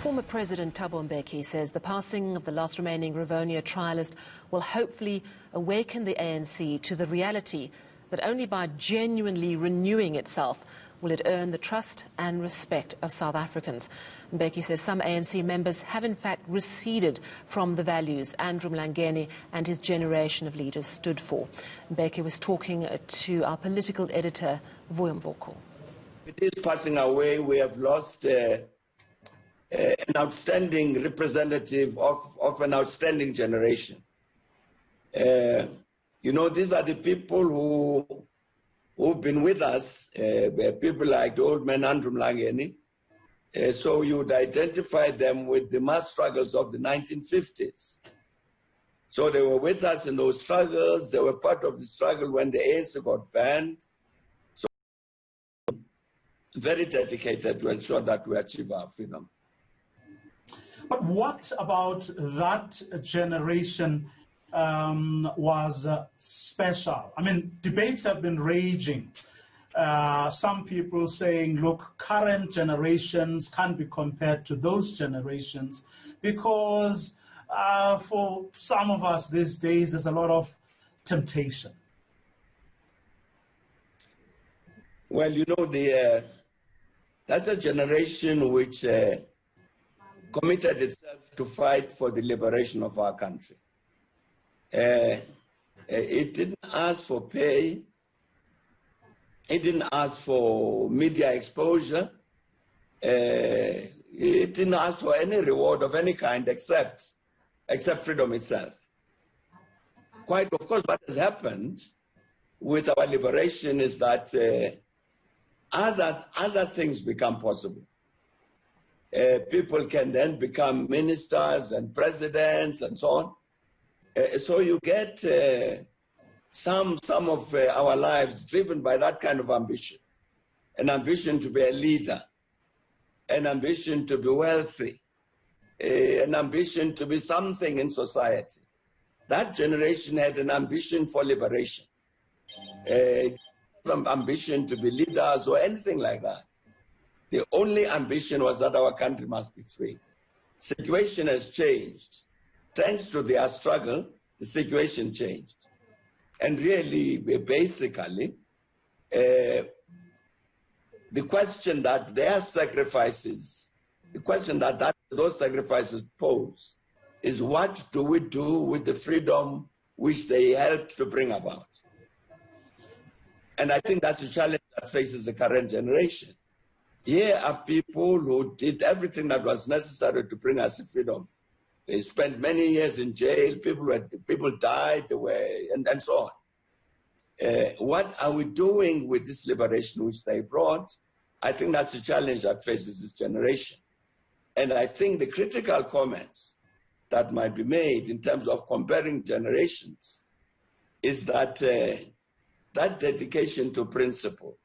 Former President Thabo Mbeki says the passing of the last remaining Rivonia trialist will hopefully awaken the ANC to the reality that only by genuinely renewing itself will it earn the trust and respect of South Africans. Mbeki says some ANC members have in fact receded from the values Andrew Mlangeni and his generation of leaders stood for. Mbeki was talking to our political editor, Mvoko. It is passing away. We have lost an outstanding representative of an outstanding generation. You know, these are the people who've been with us, people like the old man Andrew Mlangeni. So you would identify them with the mass struggles of the 1950s. So they were with us in those struggles. They were part of the struggle when the ANC got banned. So very dedicated to ensure that we achieve our freedom. But what about that generation was special? I mean, debates have been raging. Some people saying, look, current generations can't be compared to those generations because for some of us these days, there's a lot of temptation. Well, you know, that's a generation which committed itself to fight for the liberation of our country. It didn't ask for pay. It didn't ask for media exposure. It didn't ask for any reward of any kind except freedom itself. Quite, of course, what has happened with our liberation is that other things become possible. People can then become ministers and presidents and so on. So you get some of our lives driven by that kind of ambition, an ambition to be a leader, an ambition to be wealthy, an ambition to be something in society. That generation had an ambition for liberation, ambition to be leaders or anything like that. The only ambition was that our country must be free. Situation has changed. Thanks to their struggle, the situation changed. And really, basically, the question that their sacrifices, the question that those sacrifices pose is what do we do with the freedom which they helped to bring about? And I think that's a challenge that faces the current generation. Here are people who did everything that was necessary to bring us freedom. They spent many years in jail, people died, and so on. What are we doing with this liberation which they brought? I think that's a challenge that faces this generation. And I think the critical comments that might be made in terms of comparing generations is that that dedication to principle,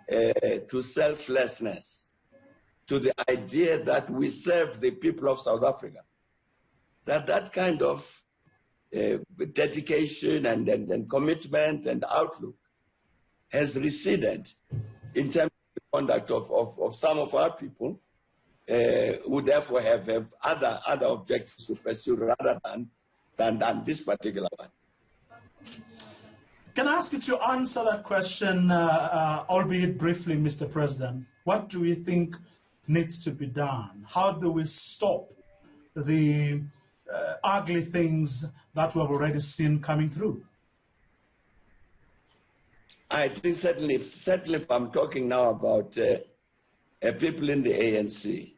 to selflessness, to the idea that we serve the people of South Africa, that kind of dedication and commitment and outlook has receded in terms of the conduct of some of our people who therefore have other objectives to pursue rather than this particular one. Can I ask you to answer that question, albeit briefly, Mr. President? What do you think needs to be done? How do we stop the ugly things that we have already seen coming through? I think certainly if I'm talking now about people in the ANC,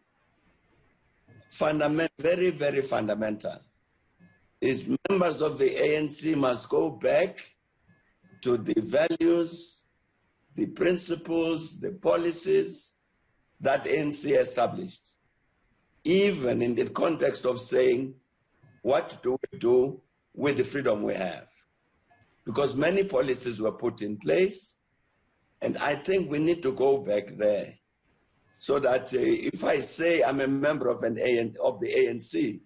very, very fundamental is members of the ANC must go back to the values, the principles, the policies that ANC established, even in the context of saying, what do we do with the freedom we have? Because many policies were put in place, and I think we need to go back there so that if I say I'm a member of the ANC,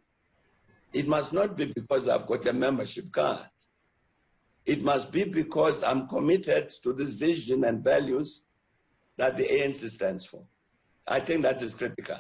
it must not be because I've got a membership card. It must be because I'm committed to this vision and values that the ANC stands for. I think that is critical.